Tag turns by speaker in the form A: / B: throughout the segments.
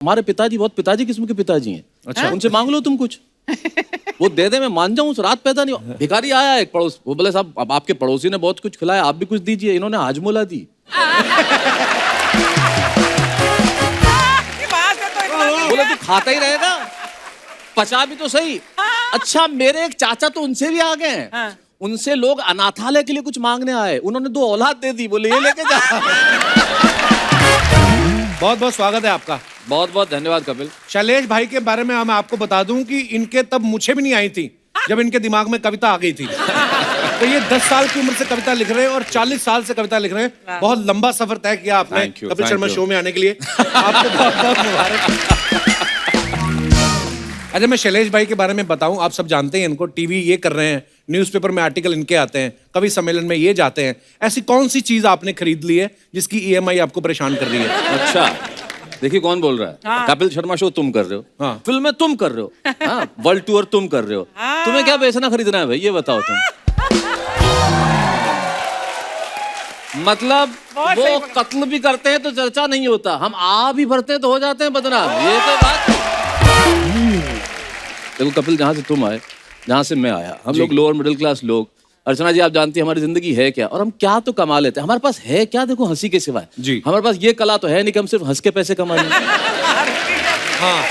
A: हमारे पिताजी बहुत पिताजी किस्म के पिताजी हैं।
B: अच्छा।
A: उनसे मांग लो तुम कुछ। वो दे दे, मैं मान जाऊं, उस रात पैदा नहीं। भिखारी आया एक पड़ोस, वो बोले साहब अब आपके पड़ोसी ने बहुत कुछ खिलाया, आप भी कुछ दीजिए। इन्होंने हाजमोला दी। बोले तू खाता ही रहेगा, पचा भी तो सही। अच्छा, मेरे एक चाचा तो उनसे भी आ गए हैं। उनसे लोग अनाथालय के लिए कुछ मांगने आए, उन्होंने 2 औलाद दे दी, बोले ये लेके जा।
B: बहुत बहुत स्वागत है आपका।
A: बहुत बहुत धन्यवाद कपिल।
B: शैलेश भाई के बारे में मैं आपको बता दूं कि इनके तब मुझे भी नहीं आई थी जब इनके दिमाग में कविता आ गई थी। तो ये 10 साल की उम्र से कविता लिख रहे हैं और 40 साल से कविता लिख रहे हैं। बहुत लंबा सफर तय किया आपने कपिल शर्मा शो में आने के लिए। आपको बहुत बहुत मुबारक। अच्छा, मैं शैलेश भाई के बारे में बताऊं, आप सब जानते हैं इनको, टीवी ये कर रहे हैं, न्यूज़पेपर में आर्टिकल इनके आते हैं, कवि सम्मेलन में ये जाते हैं। ऐसी कौन सी चीज आपने खरीद ली है जिसकी ईएमआई आपको परेशान कर रही है?
A: अच्छा, देखिए कौन बोल रहा है।
C: हाँ।
A: कपिल शर्मा शो तुम कर रहे हो,
B: हाँ।
A: फिल्में तुम कर रहे हो, हाँ, वर्ल्ड टूर तुम कर रहे हो। तुम्हें क्या बेचना खरीदना है भाई, ये बताओ तुम। मतलब वो कत्ल भी करते हैं तो चर्चा नहीं होता, हम आ भी भरते हैं तो हो जाते हैं बदनाम। ये तो बात। देखो कपिल, जहाँ से तुम आए, जहाँ से मैं आया, हम लोग लोअर मिडिल क्लास लोग। अर्चना जी, आप जानती हैं हमारी जिंदगी है क्या, और हम क्या तो कमा लेते हैं। हमारे पास है क्या, देखो हंसी के सिवाय।
B: जी।
A: हमारे पास ये कला तो है नहीं कि हम सिर्फ हंस के पैसे कमा लें।
B: हाँ।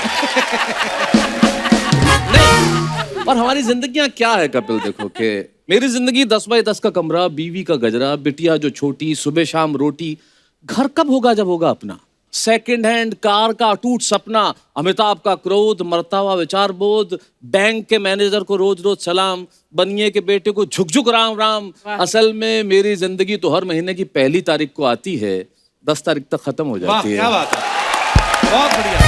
A: नहीं, और हमारी जिंदगियां क्या है कपिल, देखो कि मेरी जिंदगी 10 बाई 10 का कमरा, बीवी का गजरा, बिटिया जो छोटी, सुबह शाम रोटी। घर कब होगा जब होगा अपना। सेकंड हैंड कार का अटूट सपना, अमिताभ का क्रोध, मरता हुआ विचार बोध, बैंक के मैनेजर को रोज रोज सलाम, बनिए के बेटे को झुक झुक राम राम। असल में मेरी जिंदगी तो हर महीने की 1 तारीख को आती है, 10 तारीख तक खत्म हो
B: वाह,
A: जाती है।
B: क्या बात है, बहुत बढ़िया,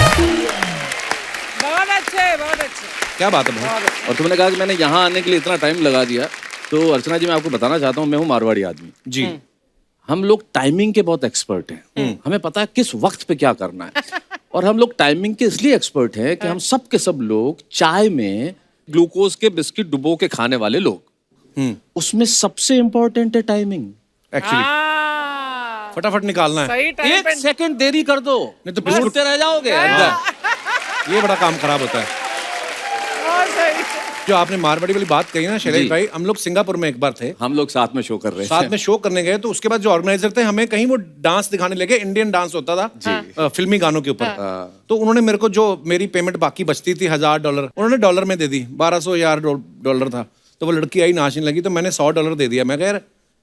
C: बहुत अच्छे, बहुत अच्छे।
B: क्या बात है भाई।
A: और तुमने कहा कि मैंने यहाँ आने के लिए इतना टाइम लगा दिया, तो अर्चना जी मैं आपको बताना चाहता हूँ, मैं हूँ मारवाड़ी आदमी
B: जी।
A: हम लोग टाइमिंग के बहुत एक्सपर्ट हैं। हमें पता है किस वक्त पे क्या करना है। और हम लोग टाइमिंग के इसलिए एक्सपर्ट हैं कि हम सब के सब लोग चाय में ग्लूकोज के बिस्किट डुबो के खाने वाले लोग। उसमें सबसे इंपॉर्टेंट है टाइमिंग।
B: एक्चुअली फटाफट निकालना है।
C: सही टाइम
A: एक
C: पे।
A: सेकंड देरी कर दो,
B: नहीं तो बिस्कुट
A: घूरते रह जाओगे अंदर।
B: ये बड़ा काम खराब होता है।
C: बहुत सही।
B: जो आपने मारवाड़ी वाली बात कही ना शैलेश
A: जी।
B: भाई, हम लोग सिंगापुर में एक बार थे,
A: हम लोग साथ में शो कर रहे
B: साथ में शो करने गए, तो उसके बाद जो ऑर्गेनाइजर थे हमें कहीं वो डांस दिखाने लगे, इंडियन डांस होता था फिल्मी गानों के ऊपर। तो उन्होंने मेरे को जो मेरी पेमेंट बाकी बचती थी $1000, उन्होंने डॉलर में दे दी। 1200 यार डॉलर था। तो वो लड़की आई नाचने लगी, तो मैंने $100 दे दिया। मैं कह यार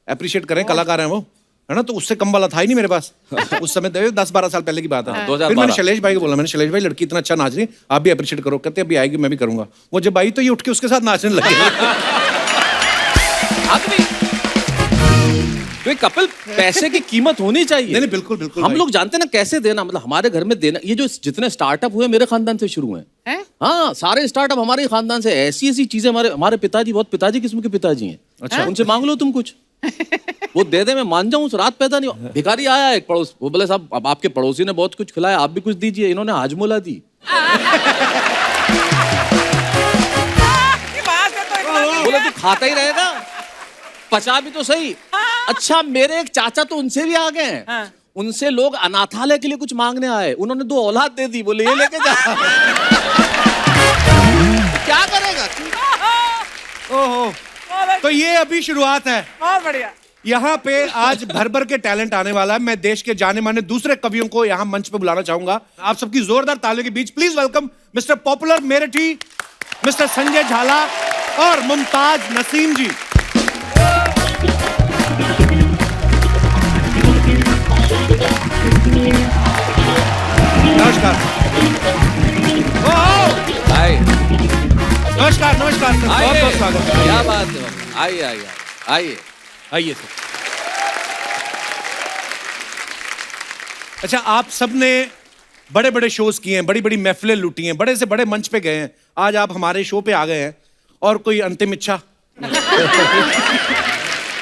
B: अप्रिशिएट करें, कलाकार हैं वो, है ना। तो उससे कम वाला था ही नहीं मेरे पास उस समय। 10-12 साल पहले की बात है।
A: 2012।
B: फिर मैंने शैलेश भाई को बोला, मैंने शैलेश भाई लड़की इतना अच्छा नाच रही, आप भी अप्रिशिएट करो। कहते अभी आएगी, मैं भी करूंगा। वो जब आई तो ये उठ के उसके साथ नाचने लगे।
A: तो कपिल, पैसे की कीमत होनी चाहिए।
B: नहीं, बिल्कुल बिल्कुल
A: हम
B: भाई।
A: लोग जानते हैं ना कैसे देना, मतलब हमारे घर में देना। ये जो जितने स्टार्टअप हुए मेरे खानदान से शुरू हुए हैं। हाँ, सारे स्टार्टअप हमारे खानदान से। ऐसी ऐसी चीजें हमारे पिताजी बहुत पिताजी किस्म के पिताजी हैं। अच्छा, उनसे मांग लो तुम कुछ। वो दे दे, मैं मान जाऊं, उस रात पैदा नहीं। भिखारी आया एक पड़ोस, वो बोले साहब अब आपके पड़ोसी ने बहुत कुछ खिलाया, आप भी कुछ दीजिए। इन्होंने हाजमोला दी। बोले तू खाता ही रहेगा, पचा भी तो सही। अच्छा, मेरे एक चाचा तो उनसे भी आ गए हैं। उनसे लोग अनाथालय के लिए कुछ मांगने आए, उन्होंने 2 औलाद दे दी, बोले ये लेके जा। क्या करेगा तू?
B: ओहो, तो ये अभी शुरुआत है।
C: बहुत बढ़िया।
B: यहाँ पे आज भर भर के टैलेंट आने वाला है। मैं देश के जाने माने दूसरे कवियों को यहाँ मंच पे बुलाना चाहूंगा। आप सबकी जोरदार तालियों के बीच please welcome mister popular Meeruthi, mister Sanjay Jhala और मुमताज नसीम जी। नमस्कार।
A: आइए
B: नमस्कार नमस्कार सर, बहुत बहुत स्वागत है।
A: क्या बात है, आइए आइए आइए
B: आइए सर। अच्छा, आप सबने बड़े बड़े शोज किए हैं, बड़ी बड़ी महफिलें लूटी हैं, बड़े से बड़े मंच पे गए हैं। आज आप हमारे शो पे आ गए हैं, और कोई अंतिम इच्छा?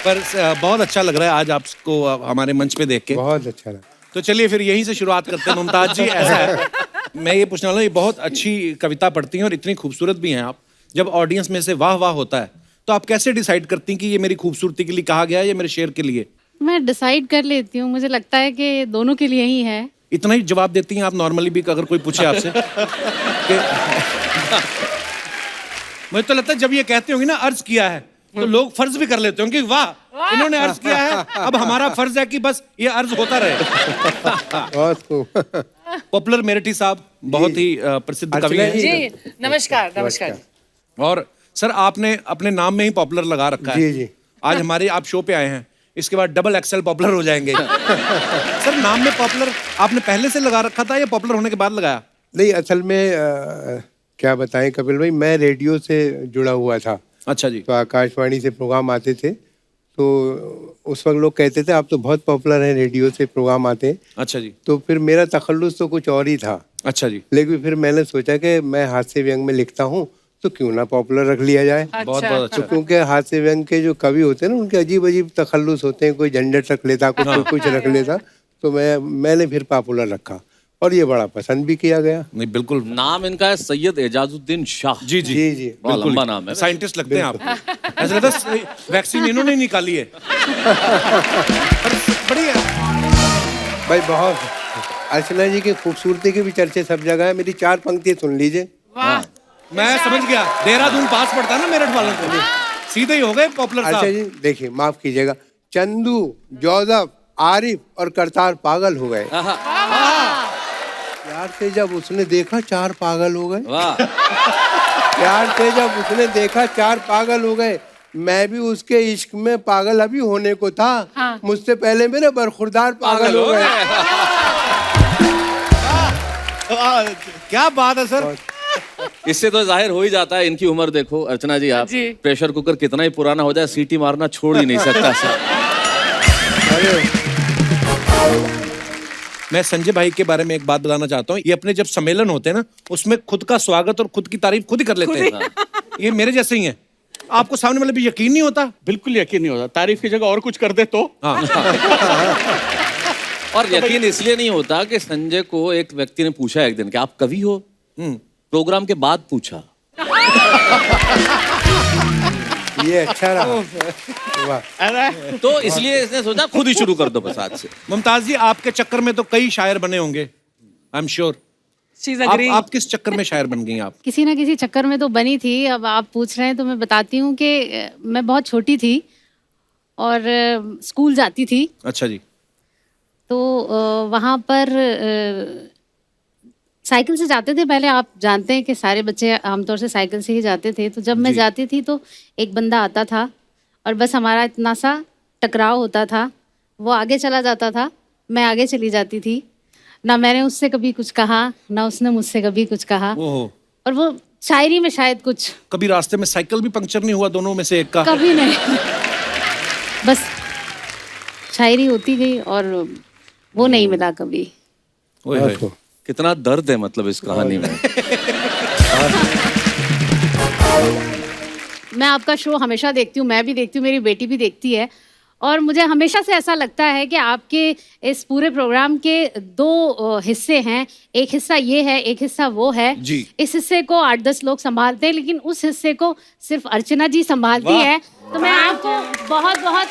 B: पर बहुत अच्छा लग रहा है आज आपको हमारे मंच पे देख के।
D: बहुत अच्छा लगा।
B: तो चलिए फिर यहीं से शुरुआत करते हैं। मुमताज जी, ऐसा है, मैं ये पूछने वाला हूँ, ये बहुत अच्छी कविता पढ़ती हैं और इतनी खूबसूरत भी हैं आप। जब ऑडियंस में से वाह वाह होता है, तो आप कैसे डिसाइड करती हैं कि ये मेरी खूबसूरती के लिए कहा गया है या मेरे शेर के लिए?
E: मैं डिसाइड कर लेती हूँ, मुझे लगता है कि दोनों के लिए ही है।
B: इतना ही जवाब देती हैं आप नॉर्मली भी अगर कोई पूछे आपसे कि मुझे तो लगता है जब ये कहते होंगे ना अर्ज किया है तो लोग फर्ज भी कर लेते होंगे कि वाह इन्होंने अर्ज किया है, अब हमारा फर्ज है कि बस ये अर्ज होता रहे।
D: बहुत खूब।
B: पॉपुलर मेरठी साहब बहुत ही प्रसिद्ध कवि हैं
C: जी नमस्कार नमस्कार।
B: और सर आपने अपने नाम में ही पॉपुलर लगा रखा है।
D: जी, जी।
B: आज हमारे आप शो पे आए हैं, इसके बाद डबल एक्सेल पॉपुलर हो जाएंगे। सर नाम में पॉपुलर आपने पहले से लगा रखा था या पॉपुलर होने के बाद लगाया?
D: नहीं, असल में क्या बताएं कपिल भाई, मैं रेडियो से जुड़ा हुआ था।
B: अच्छा जी।
D: तो आकाशवाणी से प्रोग्राम आते थे, तो उस वक्त लोग कहते थे आप तो बहुत पॉपुलर हैं, रेडियो से प्रोग्राम आते हैं।
B: अच्छा जी।
D: तो फिर मेरा तखल्लुस तो कुछ और ही था।
B: अच्छा जी।
D: लेकिन फिर मैंने सोचा कि मैं हास्य व्यंग में लिखता हूँ तो क्यों ना पॉपुलर रख लिया जाए।
B: बहुत बहुत
D: तो
B: अच्छा।
D: क्योंकि हास्य व्यंग के जो कवि होते हैं ना, उनके अजीब अजीब तखल्लुस होते हैं, कोई झंझट रख लेता, कोई कुछ रख लेता, तो मैंने फिर पॉपुलर रखा और ये बड़ा पसंद भी किया गया।
B: नहीं बिल्कुल।
A: नाम इनका है सैयद एजाजुद्दीन शाह।
B: जी जी
D: जी जी।
A: बड़ा लंबा नाम है।
B: साइंटिस्ट लगते हैं आप। ऐसा लगता है वैक्सीन इन्होंने ही निकाली है। बढ़िया।
D: भाई बहुत। अर्चना जी की खूबसूरती की भी चर्चे सब जगह है। मेरी 4 पंक्ति सुन लीजिए।
C: वाह
B: मैं समझ गया, देहरादून पास पड़ता है ना मेरठ वालों को, सीधे ही हो गए पॉपुलर
D: अच्छा
B: साहब।
D: जी देखिए, माफ कीजिएगा, चंदू, जोसफ, आरिफ और करतार पागल हो गए। प्यार से जब उसने देखा 4 पागल हो गए।
A: वाह।
D: प्यार से जब उसने देखा 4 पागल हो गए। मैं भी उसके इश्क में पागल अभी होने को था।
C: हाँ।
D: मुझसे पहले मेरे बरखुरदार पागल हो गए।
B: क्या बात है सर।
A: इससे तो जाहिर हो ही जाता है इनकी उम्र देखो। अर्चना जी आप
C: जी।
A: प्रेशर कुकर कितना ही पुराना हो जाए, सीटी मारना छोड़ ही नहीं सकता सर।
B: मैं संजय भाई के बारे में एक बात बताना चाहता हूँ। ये अपने जब सम्मेलन होते हैं ना, उसमें खुद का स्वागत और खुद की तारीफ खुद ही कर लेते हैं। ये मेरे जैसे ही हैं। आपको सामने वाले भी यकीन नहीं होता?
E: बिल्कुल यकीन नहीं होता। तारीफ की जगह और कुछ कर दे तो।
B: हाँ।
A: और यकीन इसलिए नहीं होता कि संजय को एक व्यक्ति ने पूछा एक दिन कि आप कवि हो। प्रोग्राम के बाद पूछा।
D: ये अच्छा रहा। वाह।
A: तो इसलिए इसने सोचा खुद ही शुरू कर दो बस आज से।
B: मुमताज जी आपके चक्कर में तो कई शायर बने होंगे, I am sure.
C: She's agreeing.
B: आप किस चक्कर में शायर बन गई आप?
F: किसी ना किसी चक्कर में तो बनी थी। अब आप पूछ रहे हैं तो मैं बताती हूँ कि मैं बहुत छोटी थी और स्कूल जाती थी।
B: अच्छा जी।
F: तो वहाँ पर साइकिल से जाते थे। पहले आप जानते हैं कि सारे बच्चे आमतौर से साइकिल से ही जाते थे। तो जब मैं जाती थी तो एक बंदा आता था और बस हमारा इतना सा टकराव होता था। वो आगे चला जाता था, मैं आगे चली जाती थी। ना मैंने उससे कभी कुछ कहा, ना उसने मुझसे कभी कुछ कहा।
B: ओहो।
F: और वो शायरी में शायद कुछ
B: कभी रास्ते में साइकिल भी पंक्चर नहीं हुआ दोनों में से एक का?
F: कभी नहीं। बस शायरी होती गई और वो नहीं मिला कभी।
B: ओए होए।
D: बहुत।
A: कितना दर्द है मतलब इस कहानी में।
F: मैं आपका शो हमेशा देखती हूँ, मैं भी देखती हूँ, मेरी बेटी भी देखती है। और मुझे हमेशा से ऐसा लगता है कि आपके इस पूरे प्रोग्राम के 2 हिस्से हैं। एक हिस्सा ये है, एक हिस्सा वो है।
B: जी।
F: इस हिस्से को 8-10 लोग संभालते हैं, लेकिन उस हिस्से को सिर्फ अर्चना जी संभालती
B: वाह।
F: है। तो मैं आपको बहुत बहुत,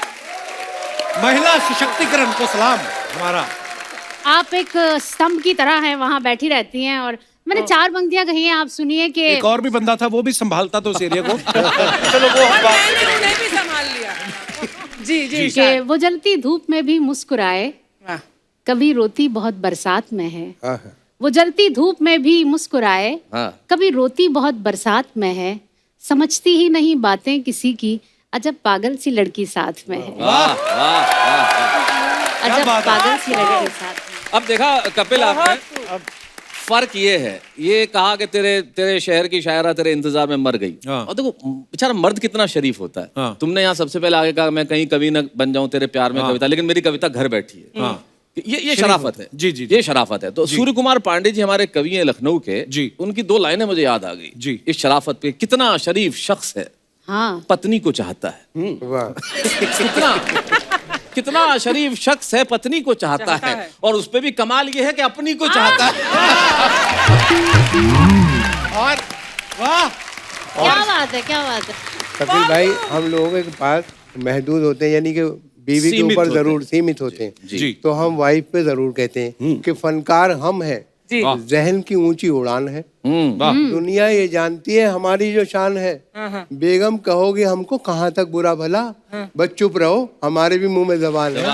B: महिला सशक्तिकरण को सलाम हमारा।
F: आप एक स्तंभ की तरह हैं, वहाँ बैठी रहती हैं। और मैंने 4 पंक्तियां कही हैं, आप सुनिए कि
B: एक और भी बंदा था, वो भी संभालता तो उस एरिया को। चलो वो
C: और मैंने उन्हें भी संभाल लिया। जी जी
F: कि वो जलती धूप में भी मुस्कुराए,
C: वाह।
F: कभी रोती बहुत बरसात में है।
D: हाँ।
F: वो जलती धूप में भी मुस्कुराए,
A: हाँ।
F: कभी रोती बहुत बरसात में है। समझती ही नहीं बातें किसी की, अजब पागल सी लड़की साथ में है।
A: वाह वाह वाह।
F: अजब
B: बात है।
F: पागल सी लड़की साथ में।
A: अब देखा कपिल आपने, अब फर्क ये है, ये कहा कि तेरे शहर की शायरा तेरे इंतजार में मर गई।
B: हाँ।
A: और देखो बेचारा मर्द कितना शरीफ होता है।
B: हाँ।
A: तुमने यहाँ सबसे पहले आगे कहा मैं कहीं कवि न बन जाऊं तेरे प्यार में
B: हाँ।
A: कविता, लेकिन मेरी कविता घर बैठी है।
B: हाँ।
A: ये शराफत है।
B: जी, जी, जी।
A: ये शराफत है। तो सूर्य कुमार पांडे जी हमारे कवि हैं लखनऊ के।
B: जी।
A: उनकी 2 लाइनें मुझे याद आ गई
B: जी।
A: इस शराफत पे। कितना शरीफ शख्स है,
F: हाँ,
A: पत्नी को चाहता है।
D: वाह।
A: कितना शरीफ शख्स है, पत्नी को चाहता है। और उस पे भी कमाल ये है कि अपनी को चाहता है।
B: और वाह।
F: क्या बात है, क्या बात है।
D: कपिल भाई, हम लोगों के पास महदूद होते हैं, यानी कि बीवी के
A: सीमित
D: ऊपर
A: होते
D: जरूर
A: हैं।
D: सीमित होते हैं।
B: जी।
D: तो हम वाइफ पे जरूर कहते हैं कि फनकार हम है,
C: जी।
D: जहन की ऊंची उड़ान है, दुनिया ये जानती है हमारी जो शान है। बेगम कहोगे हमको कहाँ तक बुरा भला, बस चुप रहो हमारे भी मुंह में जबान है।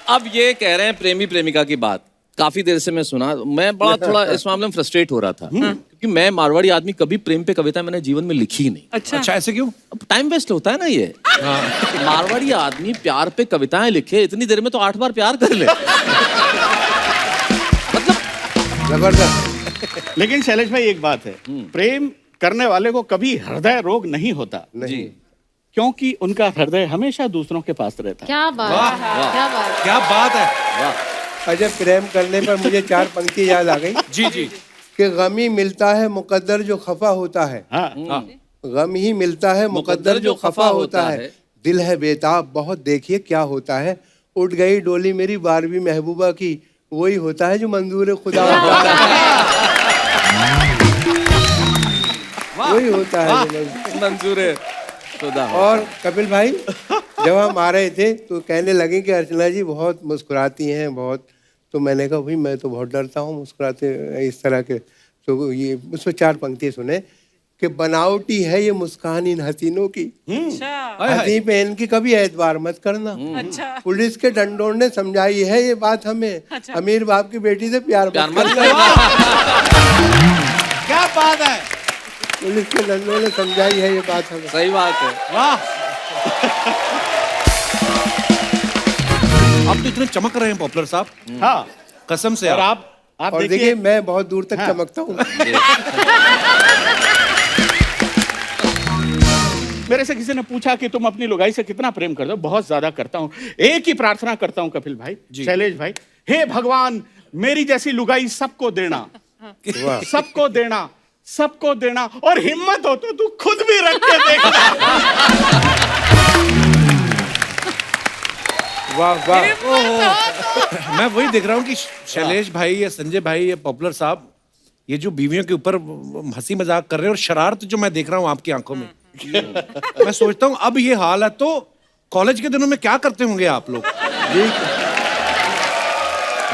A: अब ये कह रहे हैं प्रेमी प्रेमिका की बात, काफी देर से मैं सुना, मैं बड़ा थोड़ा इस मामले में फ्रस्ट्रेट हो रहा था, क्योंकि मैं मारवाड़ी आदमी, कभी प्रेम पे कविता मैंने जीवन में लिखी ही नहीं।
C: अच्छा
B: अच्छा, ऐसे क्यों?
A: अब टाइम वेस्ट होता है ना ये। मारवाड़ी आदमी प्यार पे कविताएं लिखे, इतनी देर में तो 8 बार प्यार कर ले।
D: जबरदस्त।
E: लेकिन शैलेश भाई एक बात है, प्रेम करने वाले को कभी हृदय रोग नहीं होता,
D: नहीं,
E: क्योंकि उनका हृदय हमेशा दूसरों के पास रहता है।
F: क्या बात, क्या बात।
B: क्या बात है।
D: अजय, प्रेम करने पर मुझे 4 पंक्ति याद आ गई
B: जी जी।
D: कि गम ही मिलता है मुकद्दर जो खफा होता है,
E: हाँ,
D: गम ही मिलता है मुकद्दर जो खफा होता है, दिल है बेताब बहुत देखिए क्या होता है, उठ गई डोली मेरी 12वीं महबूबा की, वही होता है जो मंजूर खुदा होता है। वही होता है जो
A: मंजूर है खुदा।
D: और कपिल भाई जब हम आ रहे थे तो कहने लगे कि अर्चना जी बहुत मुस्कुराती हैं बहुत, तो मैंने कहा भाई मैं तो बहुत डरता हूँ मुस्कुराते इस तरह के। तो ये उसमें 4 पंक्ति सुने कि बनावटी है ये मुस्कान इन हसीनों की,
C: अच्छा
D: हंसी पे इनकी कभी एतबार मत करना,
C: अच्छा
D: पुलिस के डंडों ने समझाई है ये बात हमें, अमीर बाप की बेटी से प्यार मत करना।
B: क्या बात है।
D: पुलिस के डंडों ने समझाई है ये बात हमें।
A: सही बात है।
B: वाह। आप तो इतने चमक रहे हैं पॉपुलर साहब,
E: हाँ।
B: कसम से।
E: और आप
D: और देखिए
E: देखिए,
D: मैं बहुत दूर तक चमकता हूँ।
E: मेरे से किसी ने पूछा कि तुम अपनी लुगाई से कितना प्रेम करते हो, बहुत ज्यादा करता हूँ। एक ही प्रार्थना करता हूँ कपिल भाई, शैलेश भाई, हे भगवान मेरी जैसी लुगाई सबको देना,
D: वाह।
E: सबको देना, सबको देना, और हिम्मत हो तो तू खुद भी रख के देखना।
D: वाह वाह।
B: मैं वही देख रहा हूँ कि शैलेश भाई या संजय भाई या पॉपुलर साहब ये जो बीवियों के ऊपर हंसी मजाक कर रहे हैं और शरारत जो मैं देख रहा हूँ आपकी आंखों में, मैं सोचता हूँ अब ये हाल है तो कॉलेज के दिनों में क्या करते होंगे आप लोग।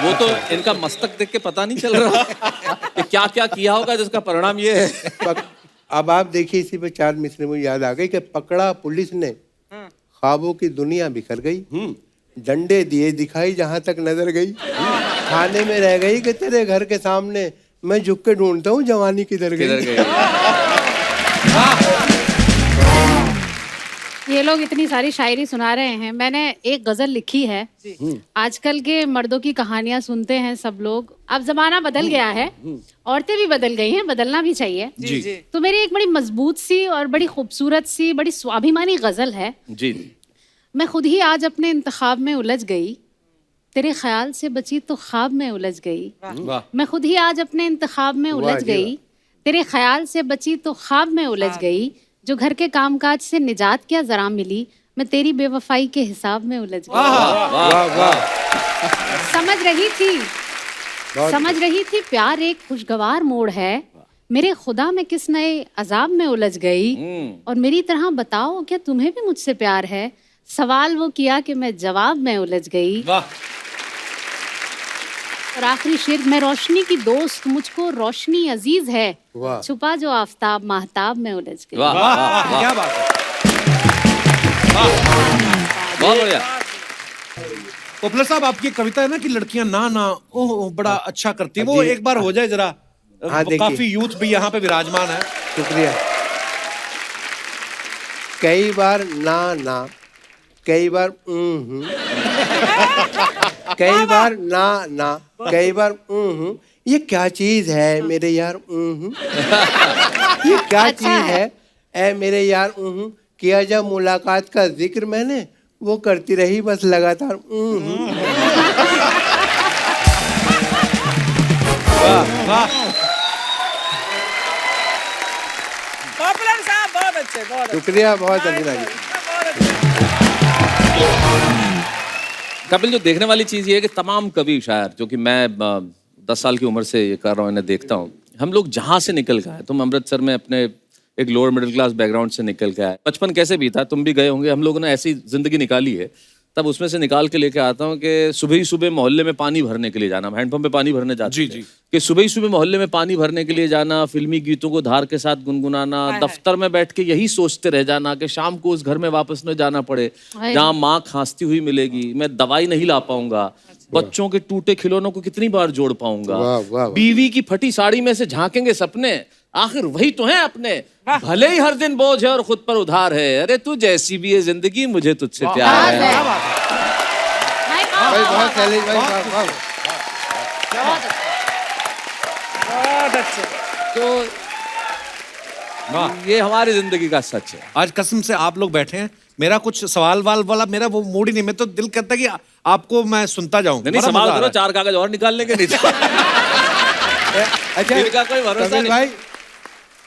A: वो तो इनका मस्तक देख के पता नहीं चल रहा कि क्या क्या किया होगा जिसका परिणाम ये है।
D: अब आप देखिए इसी पे 4 मिसरे मुझे याद आ गई कि पकड़ा पुलिस ने, ख्वाबों की दुनिया बिखर गई, डंडे दिए दिखाई जहां तक नजर गई, खाने में रह गई कि तेरे घर के सामने मैं झुक के ढूंढता हूँ जवानी किधर
A: किधर
D: गई।
A: गई।
F: ये लोग इतनी सारी शायरी सुना रहे हैं, मैंने एक गजल लिखी है। आजकल के मर्दों की कहानियां सुनते हैं सब लोग, अब जमाना बदल गया है, औरतें भी बदल गई हैं, बदलना भी चाहिए।
C: जी जी।
F: तो मेरी एक बड़ी मजबूत सी और बड़ी खूबसूरत सी बड़ी स्वाभिमानी गजल है।
A: जी।
F: मैं खुद ही आज अपने इंतखाब में उलझ गई, तेरे ख्याल से बची तो ख्वाब में उलझ गई।
B: वाह।
F: मैं खुद ही आज अपने इंतखाब में
D: वाह
F: उलझ
D: जी
F: गई, तेरे ख्याल से बची तो ख्वाब में उलझ गई, जो घर के कामकाज से निजात क्या जरा मिली, मैं तेरी बेवफाई के हिसाब में उलझ गई।
D: वाह वाह।
F: समझ रही थी प्यार एक खुशगवार मोड़ है, मेरे खुदा में किस नए अजाब में उलझ गई, और मेरी तरह बताओ क्या तुम्हें भी मुझसे प्यार है, सवाल वो किया कि मैं जवाब में उलझ गई।
B: वाह।
F: और आखिरी शेर, मैं रोशनी की दोस्त मुझको रोशनी अजीज है,
D: वाह।
F: छुपा जो आफताब महताब में उलझ गई।
A: वाह वाह वाह।
B: क्या बात है।
A: बहुत बढ़िया।
B: पॉपुलर साहब आपकी कविता है ना कि लड़कियां ना ना ओह बड़ा अच्छा करती है, वो एक बार हो जाए जरा।
D: हाँ, देखिए।
B: काफी यूथ भी यहाँ पे विराजमान है।
D: शुक्रिया। कई बार ना ना, कई बार कई बार ना ना, कई बार ये क्या चीज है मेरे यार, ये क्या
F: अच्छा
D: चीज
F: है।
D: है ऐ मेरे यार, किया जब मुलाकात का जिक्र मैंने, वो करती रही बस लगातार।
B: वाह वाह।
C: पॉपुलर साहब बहुत अच्छे, बहुत अच्छे।
D: शुक्रिया बहुत अर्चना जी।
A: कपिल, जो देखने वाली चीज ये है कि तमाम कवि शायर, जो कि मैं 10 साल की उम्र से ये कर रहा हूँ, इन्हें देखता हूँ, हम लोग जहाँ से निकल गए, तुम अमृतसर में अपने एक लोअर मिडिल क्लास बैकग्राउंड से निकल के आया। बचपन कैसे बीता, तुम भी गए होंगे, हम लोगों ने ऐसी जिंदगी निकाली है। तब उसमें से निकाल के लेके आता हूँ कि सुबह ही सुबह मोहल्ले में पानी भरने के लिए जाना, हैंडपंप पे पानी भरने जाते
B: जी,
A: थे।
B: जी।
A: कि सुबह ही सुबह मोहल्ले में पानी भरने के लिए जाना, फिल्मी गीतों को धार के साथ गुनगुनाना, दफ्तर में बैठ के यही सोचते रह जाना कि शाम को उस घर में वापस न जाना पड़े जहाँ माँ खांसती हुई मिलेगी, मैं दवाई नहीं ला पाऊंगा, बच्चों के टूटे खिलौनों को कितनी बार जोड़ पाऊंगा,
D: वाह, वाह, वाह।
A: बीवी की फटी साड़ी में से झांकेंगे सपने, आखिर वही तो है अपने, भले ही हर दिन बोझ है और खुद पर उधार है, अरे तू जैसी भी है जिंदगी मुझे तुझसे प्यार है।
D: भाई बहुत शैलेश भाई, वाह, वाह।
C: बहुत अच्छे।
A: तो ये हमारी जिंदगी का सच है।
B: आज कसम से आप लोग बैठे हैं, मेरा कुछ सवाल वाल वाला मेरा वो मूड ही नहीं, मैं तो दिल करता है कि आपको मैं सुनता जाऊं।
A: नहीं
B: बड़ा
A: सवाल
B: मजा आ
A: करो,
B: रहा है।
A: 4 कागज और निकाल लेंगे नहीं तो।
D: अच्छा
A: इनका कोई भरोसा
D: कपिल
A: नहीं।
D: भाई,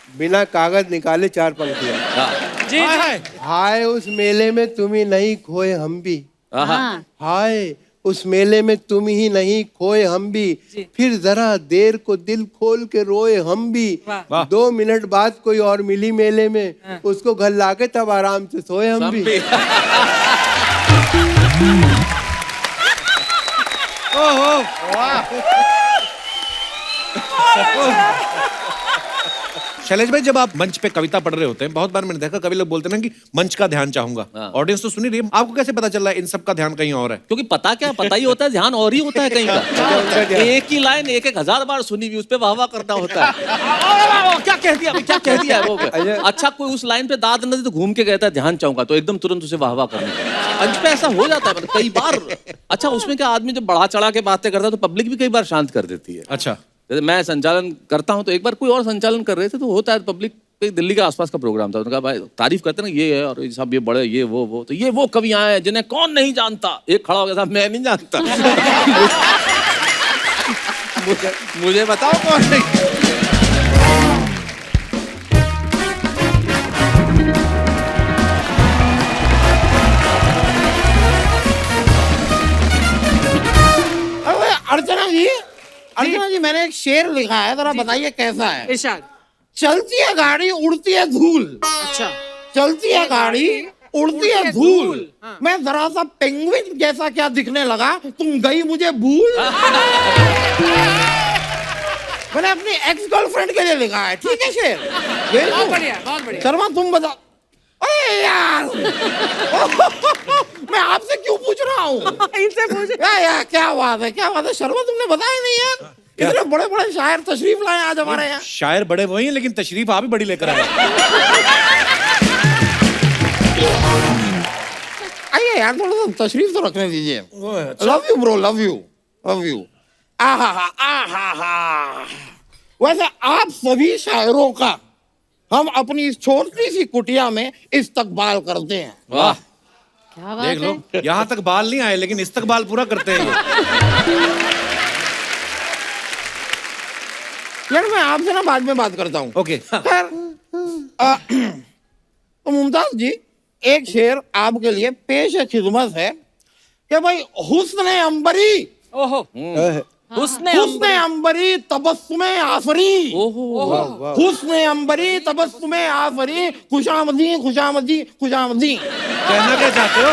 D: बिना कागज निकाले 4 पंक्तियां।
A: हाँ।
C: जी
B: हाय,
C: जी।
B: हाय।
D: हाय उस मेले में तुम ही नहीं खोए हम भी,
F: हाँ
D: हाय उस मेले में तुम ही नहीं खोए हम भी, फिर जरा देर को दिल खोल के रोए हम भी,
C: वाह।
D: 2 मिनट बाद कोई और मिली मेले में, उसको घर लाके तब आराम से सोए हम भी।
B: शैलेश भाई, जब आप मंच पे कविता पढ़ रहे होते हैं, बहुत बार मैंने देखा कभी लोग बोलते हैं ना कि मंच का ध्यान चाहूंगा।
A: हाँ।
B: ऑडियंस तो सुनी रही है, आपको कैसे पता चल रहा है इन सब का ध्यान कहीं और है?
A: क्योंकि पता ही होता है, ध्यान और ही होता है कहीं का। एक ही लाइन 1,000 बार सुनी हुई, उस पे वाह वाह करना होता है। क्या कह दिया क्या कह दिया वो, अच्छा कोई उस लाइन पे दाद न दे तो घूम के कहता है ध्यान चाहूंगा, तो एकदम तुरंत उसे वाह वाह करने का। मंच पे ऐसा हो जाता है मतलब कई बार। अच्छा उसमें क्या आदमी जब बढ़ा चढ़ा के बातें करता है तो पब्लिक भी कई बार शांत कर देती है।
B: अच्छा,
A: जैसे मैं संचालन करता हूं तो एक बार कोई और संचालन कर रहे थे तो होता है पब्लिक, दिल्ली के आसपास का प्रोग्राम था, उन्होंने कहा भाई तारीफ करते ना ये है और ये सब ये बड़े ये वो, तो ये वो कवियां हैं जिन्हें कौन नहीं जानता। एक खड़ा हो गया था, मैं नहीं जानता। मुझे बताओ कौन नहीं।
G: अर्चना जी मैंने एक शेर लिखा है, जरा बताइए कैसा है।
C: इरशाद।
G: चलती है गाड़ी उड़ती है धूल,
C: अच्छा।
G: चलती है गाड़ी उड़ती है धूल, मैं जरा सा पेंगुइन जैसा क्या दिखने लगा, तुम गई मुझे भूल। मैंने अपनी एक्स गर्लफ्रेंड के लिए लिखा है, ठीक है शेर।
C: बहुत बढ़िया, बहुत बढ़िया।
G: शर्मा तुम बताओ। अरे यार मैं आपसे क्यों पूछ रहा हूँ?
C: इनसे पूछ।
G: यार क्या बात है, क्या बात है शर्मा, तुमने बताया नहीं यार। इतने बड़े बड़े शायर तशरीफ लाए आज हमारे यहाँ।
B: शायर बड़े वही हैं, लेकिन तशरीफ आप ही बड़ी लेकर आए।
G: आइए यार थोड़ा सा तशरीफ तो रखने दीजिए। Love you bro, love you, love you. आहा। वैसे आप सभी शायरों का हम अपनी इस छोटी सी कुटिया में इस्तकबाल करते हैं।
A: वाह
F: क्या बात
B: देख लो,
F: है।
B: यहाँ तक बाल नहीं आए लेकिन इस्तकबाल पूरा करते हैं ये।
G: यार मैं आपसे ना बाद में बात करता हूँ।
B: ओके।
G: खैर, तो मुमताज जी एक शेर आपके लिए पेश खिदमत है कि भाई हुस्न अंबरी,
C: ओहो। हुस्ने
G: हुस्न अंबरी तबस्सुमे आफरी,
A: ओहो
G: हुस्न अंबरी तबस्सुमे आफरी, खुशामदी खुशामदी खुशामदी।
B: कहना क्या चाहते हो?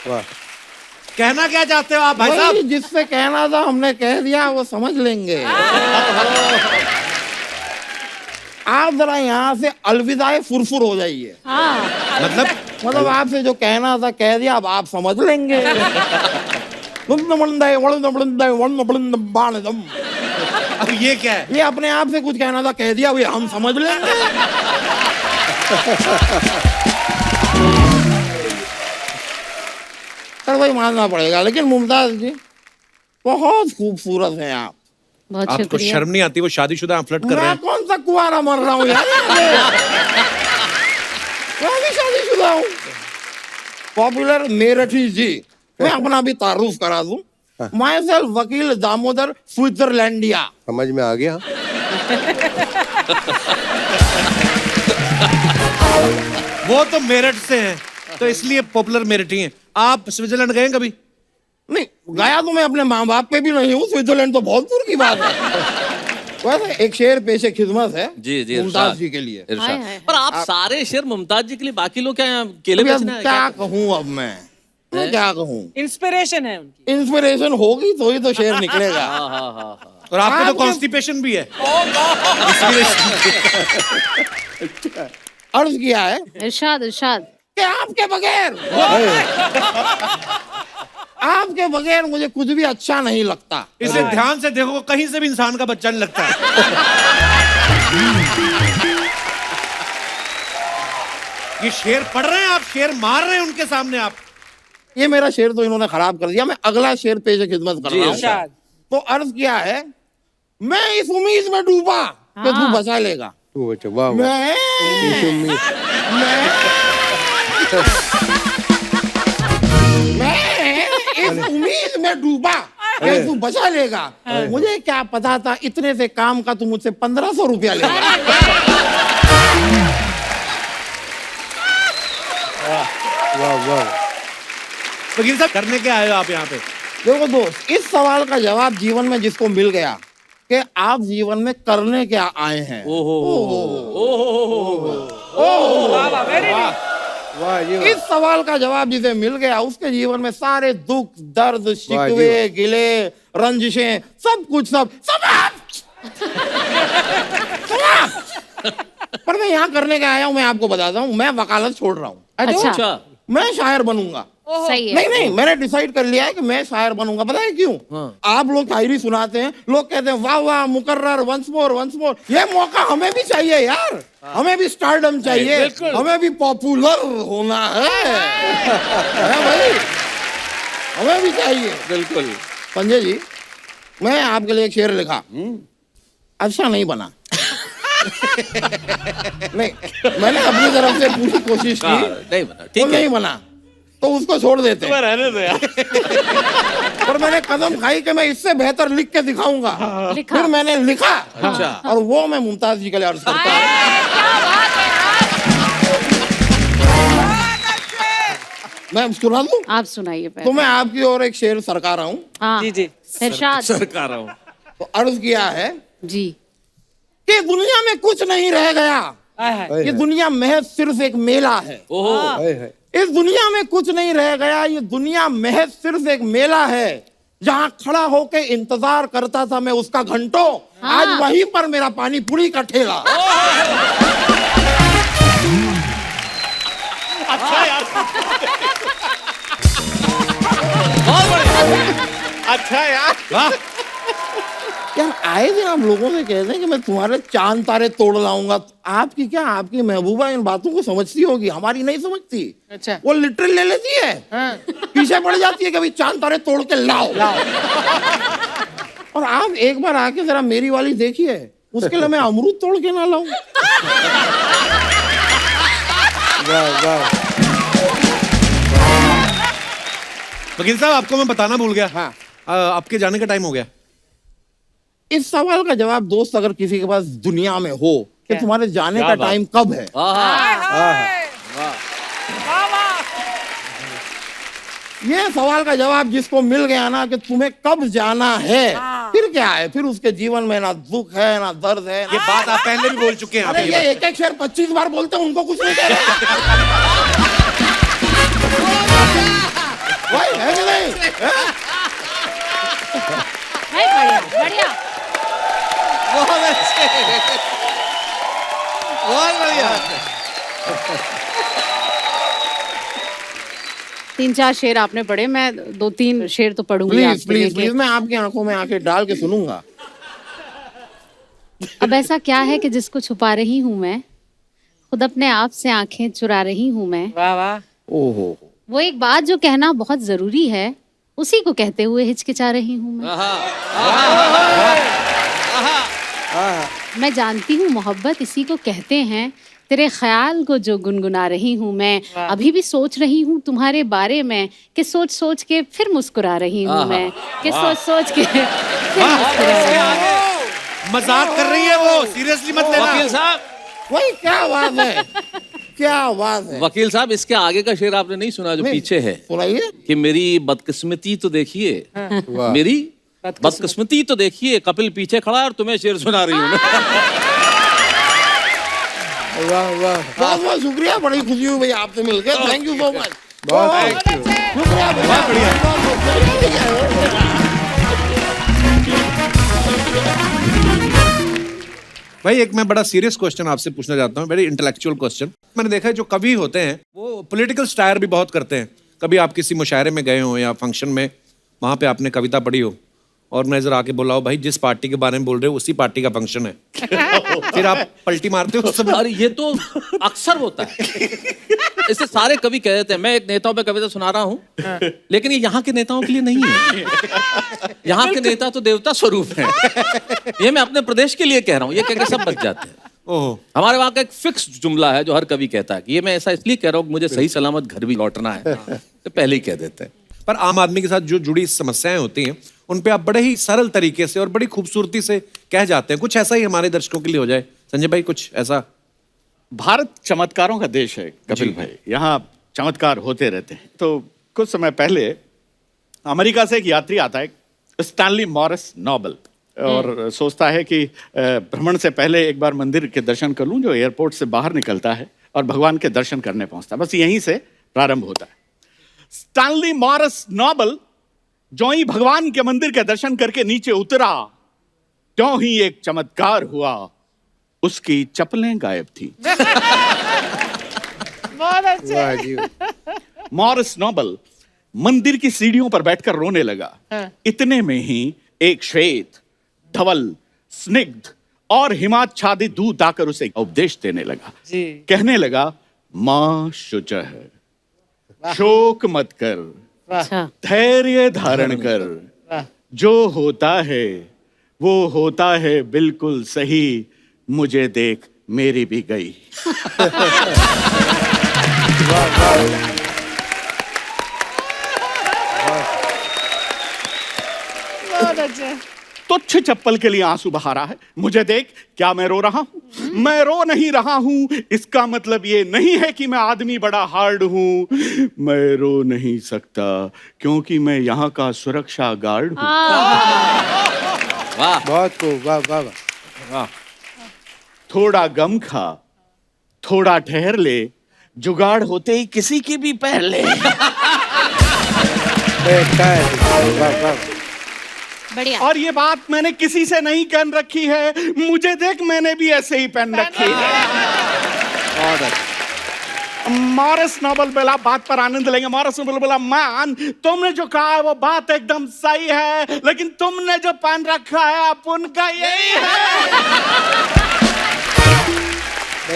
D: वाह।
B: कहना क्या चाहते हो आप भाई
G: वही
B: साहब?
G: जिससे कहना था हमने कह दिया, वो समझ लेंगे। आप जरा यहाँ से अलविदाए फुरफुर हो जाइए। मतलब आपसे जो कहना था कह दिया, अब आप समझ लेंगे।
B: अब ये क्या है?
G: ये अपने आप से कुछ कहना था कह दिया, वो हम समझ लेंगे। सर भाई मानना पड़ेगा, लेकिन मुमताज जी बहुत खूबसूरत हैं आप।
F: बहुत
B: आपको
F: शुक्रिया।
B: शर्म नहीं आती? वो शादीशुदा फ्लर्ट कर रहे
G: मैं
B: हैं।
G: कौन सा कुआरा मर रहा हूँ यार? मैं भी शादीशुदा हूँ। पॉपुलर मेरठी जी, मैं अपना भी तारुफ करा दूं। माई सेल्फ वकील दामोदर स्विट्जरलैंडिया।
D: समझ में आ गया।
B: वो तो मेरठ से हैं, तो इसलिए पॉपुलर मेरठी हैं। आप स्विट्जरलैंड गए हैं कभी?
G: नहीं गया तो मैं अपने माँ बाप पे भी नहीं हूँ, स्विट्जरलैंड तो बहुत दूर की बात है। वैसे एक शेर पेशे खिदमत है
A: जी जी
G: मुमताज
A: इरशाद
G: जी के लिए।
F: हाय, हाय, हाय।
A: पर आप सारे शेर मुमताज जी के लिए, बाकी लोग क्या यहाँ केले
G: अभी अब
A: बेचने आए
G: क्या
A: क्या?
G: कहूँ अब मैं क्या कहूँ?
C: इंस्पिरेशन है उनकी।
G: इंस्पिरेशन होगी तो ही तो शेर निकलेगा।
A: हाँ हाँ हाँ हाँ।
B: और आपको तो
G: आपके-
B: कॉन्स्टिपेशन भी है।
G: अर्ज किया है
F: इरशाद इरशाद।
G: कि आपके बगैर मुझे कुछ भी अच्छा नहीं लगता।
B: इसे ध्यान से देखो, कहीं से भी इंसान का बच्चा नहीं लगता है। ये शेर पढ़ रहे हैं आप, शेर मार रहे हैं उनके सामने आप।
G: ये मेरा शेर तो इन्होंने खराब कर दिया। मैं अगला शेर पेश खिदमत कर
A: जी,
G: रहा हूँ।
C: इरशाद।
G: तो अर्ज किया है, मैं इस उम्मीद में डूबा कि तू बचा लेगा।
D: तू बच्चा वाह वाह।
G: मैं इस उम्मीद में डूबा कि तू बचा लेगा। मुझे क्या पता था इतने से काम का तू मुझसे 1500 रुपया लेगा।
D: वाह वाह।
B: वकील साहब, करने क्या आए हो आप यहाँ पे?
G: देखो दोस्त, इस सवाल का जवाब जीवन में जिसको मिल गया कि आप जीवन में करने क्या आए हैं,
C: वाह वाह, वेरी नाइस।
D: वाह जी वाह।
G: इस सवाल का जवाब जिसे मिल गया उसके जीवन में सारे दुख दर्द शिकवे
D: वाह।
G: गिले रंजिशें सब कुछ सब समाप्त। पर मैं यहाँ करने का आया हूँ, मैं आपको बताता हूँ, मैं वकालत छोड़ रहा हूँ।
F: अच्छा।
A: अच्छा
G: मैं शायर बनूंगा।
F: सही है।
G: नहीं, मैंने डिसाइड कर लिया है कि मैं शायर बनूंगा। पता है क्यों? आप लोग शायरी सुनाते हैं, लोग कहते हैं वाह वाह मुकर्रर, वंस मोर वंस मोर। ये मौका हमें भी चाहिए यार, हमें भी स्टारडम चाहिए, हमें भी पॉपुलर होना है भाई, हमें भी चाहिए।
A: बिल्कुल।
G: संजय जी, मैं आपके लिए एक शेर लिखा, अच्छा नहीं बना। नहीं, मैंने अपनी तरफ से पूरी कोशिश की,
A: नहीं बना,
G: तो
A: ठीक है।
G: नहीं बना, तो उसको छोड़ देते हैं।
A: रहने दो यार।
G: पर मैंने कदम खाई कि मैं इससे बेहतर लिख के दिखाऊंगा।
F: लिखा।
G: फिर मैंने लिखा,
A: अच्छा।
G: और वो मैं मुमताज जी के लिए अर्ज करता हूँ। मैं सुना दूं?
F: आप सुनाइए
G: तो
F: पहले।
G: मैं आपकी ओर एक शेर सरका रहा हूँ।
F: हाँ
C: जी जी।
F: इरशाद।
A: सरकार हूँ।
G: तो अर्ज किया है
F: जी।
G: कि दुनिया में कुछ नहीं रह गया,
C: हाय हाय।
G: ये दुनिया महज सिर्फ एक मेला है।
A: ओहो।
D: हाय हाय।
G: इस दुनिया में कुछ नहीं रह गया, ये दुनिया महज सिर्फ एक मेला है। जहाँ खड़ा होके इंतजार करता था मैं उसका घंटों, आज वहीं पर मेरा पानी पूरी का ठेला।
E: अच्छा यार, अच्छा यार।
B: वाह।
G: यार आए दिन आप लोगों से कहते हैं कि मैं तुम्हारे चांद तारे तोड़ लाऊंगा। आपकी क्या, आपकी महबूबा इन बातों को समझती होगी, हमारी नहीं समझती।
C: अच्छा।
G: वो लिटरल ले लेती है, पीछे पड़ जाती है कि भाई चांद तारे तोड़ के लाओ। और आप एक बार आके जरा मेरी वाली देखिए, उसके लिए मैं अमरूद तोड़ के ना लाऊं।
D: वाह वाह।
B: वकील साहब, आपको मैं बताना भूल गया।
G: हाँ।
B: आपके जाने का टाइम हो गया।
G: इस सवाल का जवाब दोस्त अगर किसी के पास दुनिया में हो कि तुम्हारे जाने का
A: क्या बात।
G: टाइम कब है, ये सवाल का जवाब जिसको मिल गया ना कि तुम्हें कब जाना है, फिर क्या है? फिर उसके जीवन में ना दुख है ना दर्द है।
B: ये बात आप पहले भी बोल चुके हैं।
G: अरे
B: आप
G: ये एक एक शेर 25 बार बोलते हैं, उनको कुछ नहीं कह रहे। वही है कि नहीं?
F: है, बढ़िया बढ़िया।
A: बहुत अच्छे। बहुत बढ़िया।
F: 3-4 शेर आपने पढ़े, मैं 2-3 शेर तो पढ़ूंगी
G: प्लीज
F: आपके लिए
G: प्लीज प्लीज, मैं आपकी आंखों में आंखें डाल के सुनूंगा।
F: अब ऐसा क्या है कि जिसको छुपा रही हूँ मैं, खुद अपने आप से आंखें चुरा रही हूँ मैं।
C: वाह वाह।
G: ओहो,
F: वो एक बात जो कहना बहुत जरूरी है, उसी को कहते हुए हिचकिचा रही हूँ मैं। मैं जानती हूँ मोहब्बत इसी को कहते हैं, तेरे ख्याल को जो गुनगुना रही हूँ मैं। अभी भी सोच रही हूँ तुम्हारे बारे में कि सोच सोच के फिर मुस्कुरा रही हूँ मैं, कि सोच सोच के फिर मुस्कुरा रही हूँ।
B: मजाक कर रही है वो, सीरियसली मत लेना।
A: वकील साहब,
G: वही क्या बात है, क्या बात है।
A: वकील साहब, इसके आगे का शेर आपने नहीं सुना जो
G: नहीं।
A: पीछे है,
G: सुनाइए।
A: कि मेरी बदकिस्मती तो देखिए, मेरी बदकिस्मती तो देखिए, कपिल पीछे खड़ा है और तुम्हें शेर सुना रही हूँ मैं।
D: वाह वाह,
G: बहुत बहुत शुक्रिया, बड़ी खुशी हुई भैया आपसे मिलकर, थैंक यू सो मच।
D: बहुत
G: शुक्रिया भैया,
B: भाई एक मैं बड़ा सीरियस क्वेश्चन आपसे पूछना चाहता हूँ, वेरी इंटेलेक्चुअल क्वेश्चन। मैंने देखा है जो कवि होते हैं वो पॉलिटिकल स्टायर भी बहुत करते हैं। कभी आप किसी मुशायरे में गए हो या फंक्शन में, वहां पे आपने कविता पढ़ी हो और मैं जरा आके बोला हो भाई जिस पार्टी के बारे में बोल रहे हो उसी पार्टी का फंक्शन है, फिर आप पलटी मारते हो उस समय?
A: अरे ये तो अक्सर होता है, इससे सारे कवि कह देते हैं मैं एक नेताओं पे कविता सुना रहा हूँ, लेकिन ये यहाँ के नेताओं के लिए नहीं है। यहाँ के नेता तो देवता स्वरूप हैं। ये मैं अपने प्रदेश के लिए कह रहा हूँ, ये कह के सब बच जाते हैं।
B: ओहो,
A: हमारे वहाँ का एक फिक्स जुमला है जो हर कवि कहता है कि ये मैं ऐसा इसलिए कह रहा हूँ मुझे सही सलामत घर भी लौटना है, तो पहले ही कह देते हैं।
B: पर आम आदमी के साथ जो जुड़ी समस्याएं होती हैं उन पे आप बड़े ही सरल तरीके से और बड़ी खूबसूरती से कह जाते हैं। कुछ ऐसा ही हमारे दर्शकों के लिए हो जाए संजय भाई, कुछ ऐसा।
E: भारत चमत्कारों का देश है कपिल भाई, यहाँ चमत्कार होते रहते हैं। तो कुछ समय पहले अमेरिका से एक यात्री आता है, स्टैनली मॉरिस नोबल, और सोचता है कि भ्रमण से पहले एक बार मंदिर के दर्शन कर लूं, जो एयरपोर्ट से बाहर निकलता है और भगवान के दर्शन करने पहुंचता है। बस यहीं से प्रारंभ होता है। स्टैनली मॉरिस नोबल जो ही भगवान के मंदिर के दर्शन करके नीचे उतरा, त्यों ही एक चमत्कार हुआ, उसकी चप्पलें गायब थी।
C: बहुत अच्छे।
D: वाह जी।
E: मॉरिस नोबल मंदिर की सीढ़ियों पर बैठकर रोने लगा। इतने में ही एक श्वेत, धवल, स्निग्ध और हिमाच्छादित दूत आकर उसे उपदेश देने लगा।
C: जी।
E: कहने लगा, मां शुचः, शोक मत कर,
F: अच्छा।
E: धैर्य धारण कर, जो होता है वो होता है बिल्कुल सही, मुझे देख मेरी भी गई।
C: बहुत अच्छे।
E: तुच्छ चप्पल के लिए आंसू बहा रहा है, मुझे देख क्या मैं रो रहा हूं? मैं रो नहीं रहा हूं, इसका मतलब ये नहीं है कि मैं आदमी बड़ा हार्ड हूं। मैं रो नहीं सकता क्योंकि मैं यहाँ का सुरक्षा गार्ड हूं।
A: वाह,
D: बहुत खूब, वाह वाह वाह।
E: थोड़ा गम खा, थोड़ा ठहर ले, जुगाड़ होते ही किसी की भी पहन ले।
D: वाह वाह।
F: बढ़िया।
E: और ये बात मैंने किसी से नहीं कहन रखी है, मुझे देख मैंने भी ऐसे ही पहन रखी है। मॉरिस नोबल बोला, बात पर आनंद लेंगे। मॉरिस नोबल बोला, मैन तुमने जो कहा है वो बात एकदम सही है, लेकिन तुमने जो पहन रखा है अब उनका यही है।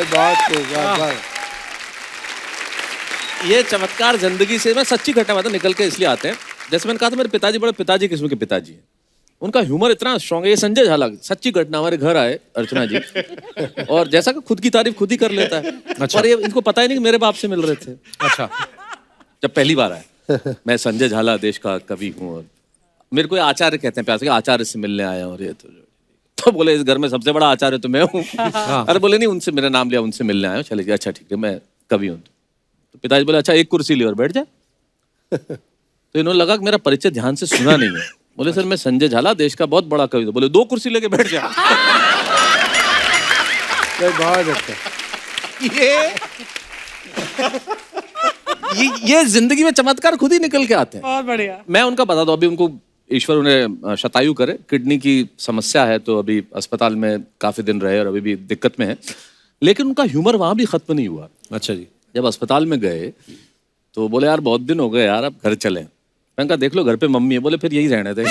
D: बहुत खूब, वाह वाह।
A: ये चमत्कार जिंदगी से मैं सच्ची घटना मतलब निकल के इसलिए आते हैं। जैसे मैंने कहा था मेरे पिताजी बड़े पिताजी किस्म के पिताजी हैं, उनका ह्यूमर इतना स्ट्रांग है। ये संजय झाला सच्ची घटना, हमारे घर आए अर्चना जी, और जैसा कि खुद की तारीफ खुद ही कर लेता है।
B: अच्छा।
A: और ये इनको पता ही नहीं कि मेरे बाप से मिल रहे थे।
B: अच्छा,
A: जब पहली बार आए, मैं संजय झाला देश का कवि हूँ और मेरे को ये आचार्य कहते हैं प्यार से, आचार्य से मिलने आया। और ये तो बोले इस घर में सबसे बड़ा आचार्य तो मैं हूँ। अरे बोले नहीं, उनसे मेरा नाम लिया, उनसे मिलने आया। चले गए, अच्छा ठीक है मैं कवि हूँ। तो पिताजी बोले अच्छा एक कुर्सी ले और बैठ जा। तो इन्होंने लगा कि मेरा परिचय ध्यान से सुना नहीं है। बोले सर मैं संजय झाला देश का बहुत बड़ा कवि हूँ। बोले 2 कुर्सी लेके बैठ जा।
D: बहुत अच्छा।
A: ये जिंदगी में चमत्कार खुद ही निकल के आते हैं।
C: बहुत बढ़िया।
A: मैं उनका बता दूं, अभी उनको ईश्वर उन्हें शतायु करे, किडनी की समस्या है, तो अभी अस्पताल में काफी दिन रहे और अभी भी दिक्कत में है। लेकिन उनका ह्यूमर वहां भी खत्म नहीं हुआ।
B: अच्छा जी।
A: जब अस्पताल में गए तो बोले यार बहुत दिन हो गए यार, अब घर चलें। मैंने कहा देख लो घर पे मम्मी है। बोले फिर यही रहने थे।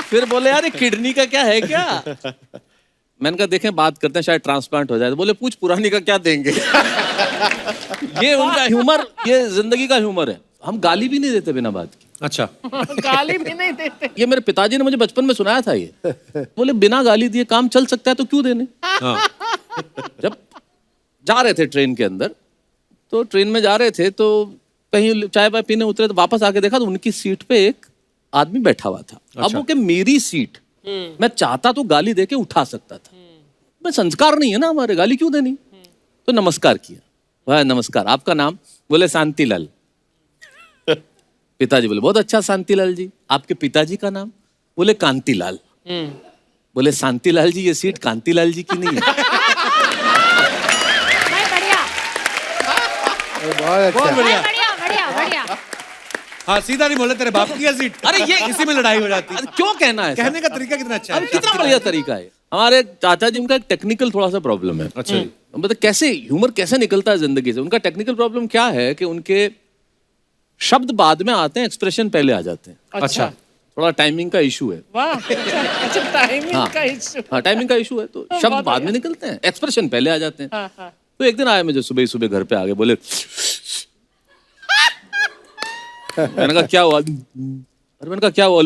A: फिर बोले यार ये किडनी का क्या है क्या? मैंने कहा देखें बात करते हैं, शायद ट्रांसप्लांट हो जाए। तो बोले पूछ पुरानी का क्या देंगे। ये उनका ह्यूमर, ये जिंदगी का ह्यूमर है। हम गाली भी नहीं देते बिना बात की।
B: अच्छा,
C: गाली भी नहीं देते।
A: ये मेरे पिताजी ने मुझे बचपन में सुनाया था। ये बोले बिना गाली दिए काम चल सकता है तो क्यों देने। जब जा रहे थे ट्रेन के अंदर, तो ट्रेन में जा रहे थे तो कहीं चाय वाय पीने उतरे, तो वापस आके देखा तो उनकी सीट पे एक आदमी बैठा हुआ था। अब वो कि मेरी सीट, मैं चाहता तो गाली देके उठा सकता था। मैं संस्कार नहीं है ना हमारे, गाली क्यों देनी। तो नमस्कार किया। भाई नमस्कार, आपका नाम? बोले शांतिलाल। पिताजी बोले बहुत अच्छा शांतिलाल जी, आपके पिताजी का नाम? बोले कांतिलाल। बोले शांतिलाल जी, ये सीट कांतिलाल जी की नहीं है?
D: बहुत अच्छा।
F: बढ़िया बढ़िया बढ़िया।
B: हाँ, सीधा नहीं बोले तेरे बाप की है सीट।
A: अरे ये
B: इसी में लड़ाई हो जाती है।
A: अरे क्यों कहना है?
B: कहने का तरीका कितना अच्छा
A: अरे
B: है।
A: कितना बढ़िया तरीका है। हमारे चाचा जी, उनका एक टेक्निकल थोड़ा सा प्रॉब्लम है।
B: अच्छा जी।
A: मतलब कैसे ह्यूमर कैसे निकलता है जिंदगी से। उनका टेक्निकल प्रॉब्लम क्या है कि उनके शब्द बाद में आते हैं, एक्सप्रेशन पहले आ जाते हैं।
B: अच्छा।
A: थोड़ा टाइमिंग का इशू है।
C: वाह, अच्छा टाइमिंग का इशू।
A: हाँ, टाइमिंग का इशू है, तो शब्द बाद में निकलते हैं, एक्सप्रेशन पहले आ जाते हैं। तो एक दिन आए, मुझे सुबह ही सुबह घर पे आगे बोले, मैंने कहा क्या हुआ? अरे मैंने कहा क्या हुआ?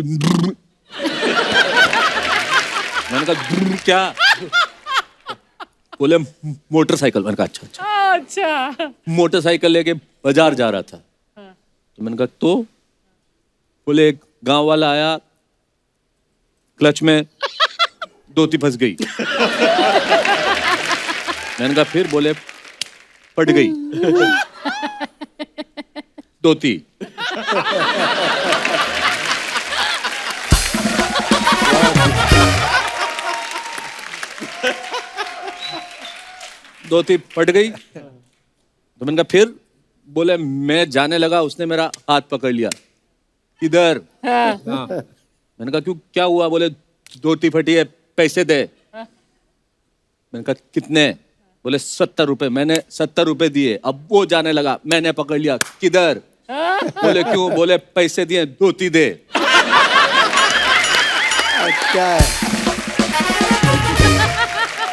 A: मैंने कहा क्या? बोले मोटरसाइकिल। मैंने कहा अच्छा अच्छा।
C: अच्छा।
A: मोटरसाइकिल लेके बाजार जा रहा था। तो मैंने कहा तो? बोले एक गांव वाला आया, क्लच में धोती फंस गई। मैंने कहा फिर? बोले फट गई धोती। धोती फट गई। तो मैंने कहा फिर? बोले मैं जाने लगा, उसने मेरा हाथ पकड़ लिया। इधर। मैंने कहा क्यों, क्या हुआ? बोले धोती फटी है, पैसे दे। मैंने कहा कितने? बोले 70 रुपए। मैंने 70 रुपए दिए। अब वो जाने लगा, मैंने पकड़ लिया। किधर? बोले क्यों? बोले पैसे दिए, धोती दे।
D: अच्छा है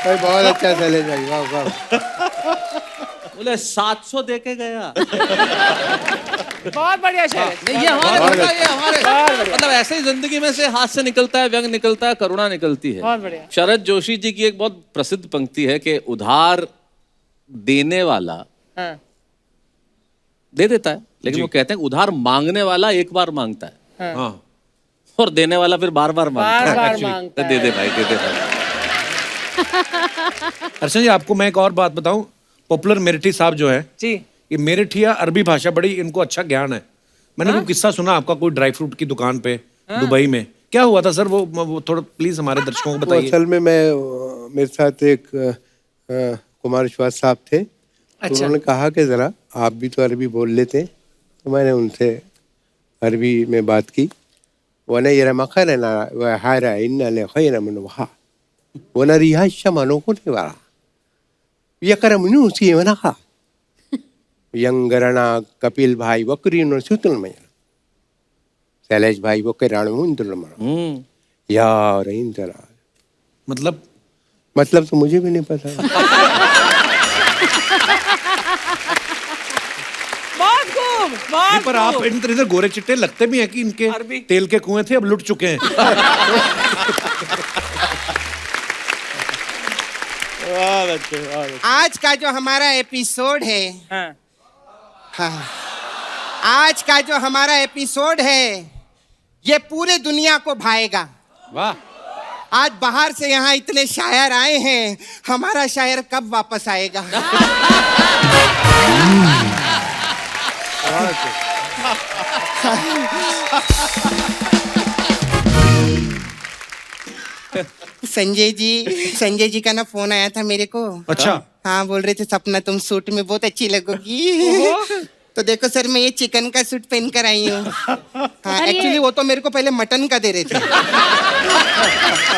D: भाई, बहुत अच्छा शैलेश भाई, वाह वाह।
A: बोले 700 दे के गया।
C: बहुत बढ़िया शैलेश।
A: नहीं, ये हमारे घर का, ये हमारे मतलब ऐसे ही जिंदगी में से हाथ से निकलता है, व्यंग निकलता है, करुणा निकलती है।
C: बहुत बढ़िया।
A: शरद जोशी जी की एक बहुत प्रसिद्ध पंक्ति है कि उधार देने वाला
C: हाँ।
A: दे देता है, लेकिन वो कहते हैं उधार मांगने वाला एक बार मांगता है
B: हाँ।
A: और देने वाला फिर बार बार मांगता है।
C: बार-बार
A: Actually,
C: मांगता
A: दे दे भाई, दे दे भाई।
B: अर्चना जी, आपको मैं एक और बात बताऊं। पॉपुलर मेरिठी साहब जो है,
C: जी।
B: ये मेरिठिया अरबी भाषा बड़ी इनको अच्छा ज्ञान है। मैंने कोई किस्सा सुना आपका, कोई ड्राई फ्रूट की दुकान पे दुबई में क्या हुआ था सर? वो थोड़ा प्लीज हमारे दर्शकों को
D: वो
B: बताइए।
D: असल में मेरे साथ एक कुमार विश्वास साहब थे। तो उन्होंने कहा कि जरा आप भी तो अरबी बोल लेते हैं। तो मैंने उनसे अरबी में बात की। wana yara makarana wa hara inna le khayra min waha wana riha mano ko ne wara yakara minu si wana kha yangarana Kapil भाई वक्री नो सुतल में शैलेश भाई वो के राणू इंद्र मरा यार इंद्र मतलब तो मुझे भी नहीं पता।
C: बहुत खूब, बहुत
B: नहीं, पर आप
C: खूब।
B: इधर गोरे चिट्टे लगते भी हैं कि इनके
C: अरबी।
B: तेल के कुएं थे, अब लुट चुके हैं।
H: आज का जो हमारा एपिसोड है,
C: हाँ।
H: हाँ, आज का जो हमारा एपिसोड है ये पूरे दुनिया को भाएगा।
B: वाह।
H: आज बाहर से यहाँ इतने शायर आए हैं, हमारा शायर कब वापस आएगा? संजय जी का ना फोन आया था मेरे को।
B: अच्छा।
H: हाँ, बोल रहे थे सपना तुम सूट में बहुत अच्छी लगोगी। तो देखो सर, मैं ये चिकन का सूट पहन कर आई हूँ। हाँ, एक्चुअली वो तो मेरे को पहले मटन का दे रहे थे।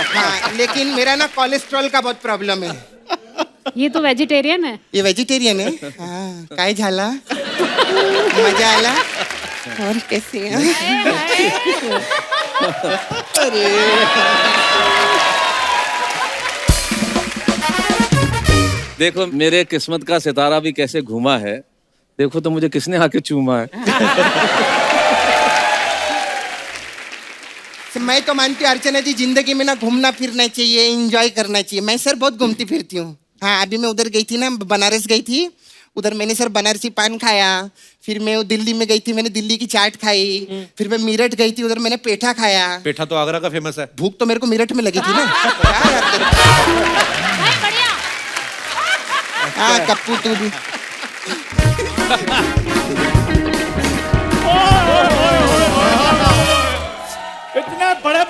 H: हाँ, लेकिन मेरा ना कोलेस्ट्रॉल का बहुत प्रॉब्लम है।
F: ये तो वेजिटेरियन है।
H: ये वेजिटेरियन है। हाँ, काय झाला, मजा आला और कैसे हैं?
A: देखो मेरे किस्मत का सितारा भी कैसे घूमा है। देखो तो मुझे किसने आके चूमा है।
H: मैं तो मानती हूँ अर्चना जी, जिंदगी में ना घूमना फिरना चाहिए, एंजॉय करना चाहिए। मैं सर बहुत घूमती फिरती हूँ। हाँ, अभी मैं उधर गई थी ना, बनारस गई थी। उधर मैंने सर बनारसी पान खाया। फिर मैं दिल्ली में गई थी, मैंने दिल्ली की चाट खाई। फिर मैं मीरठ गई थी, उधर मैंने पेठा खाया।
B: पेठा तो आगरा का फेमस है।
H: भूख तो मेरे को मीरठ में लगी थी ना। क्या बात कर रहे हो? हाँ, कप्पू तू भी।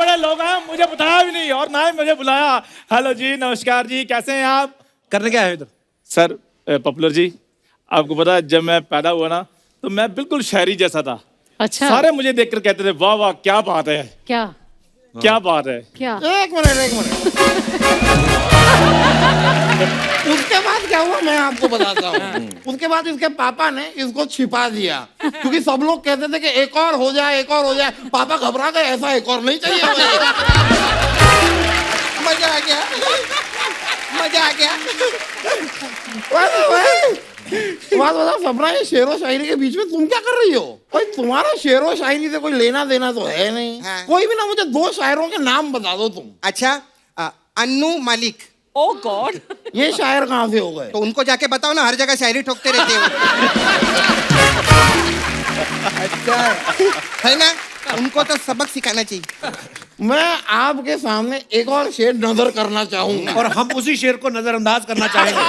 I: बड़े लोग हैं, मुझे बताया भी नहीं और ना ही मुझे बुलाया। हेलो जी, नमस्कार जी, कैसे हैं आप?
B: करने क्या है इधर?
I: सर पॉपुलर जी, आपको पता है जब मैं पैदा हुआ ना तो मैं बिल्कुल शायरी जैसा था।
F: अच्छा।
I: सारे मुझे देखकर कहते थे वाह वाह क्या बात है,
F: क्या
I: क्या बात है।
F: क्या?
G: एक मिनट उसके बाद क्या हुआ मैं आपको बताता हूँ। उसके बाद इसके पापा ने इसको छिपा दिया क्योंकि सब लोग कहते थे कि एक और हो जाए, एक और हो जाए। पापा घबरा गए, ऐसा एक और नहीं चाहिए मुझे।
H: मजा आ गया, मजा आ गया।
G: बात बताओ सपना, ये शेर व शायरी के बीच में तुम क्या कर रही हो? भाई तुम्हारा शेर व शायरी से कोई लेना देना तो है नहीं।
H: हाँ।
G: कोई भी ना, मुझे 2 शायरों के नाम बता दो तुम।
H: अच्छा, अन्नू मालिक।
C: ओ गॉड,
G: ये शायर कहाँ से हो गए?
H: तो उनको जाके बताओ ना, हर जगह शायरी ठोकते रहते हो। अच्छा है ना, उनको तो सबक सिखाना चाहिए।
G: मैं आपके सामने एक और शेर नजर करना चाहूंगा
B: और हम उसी शेर को नजरअंदाज करना चाहेंगे।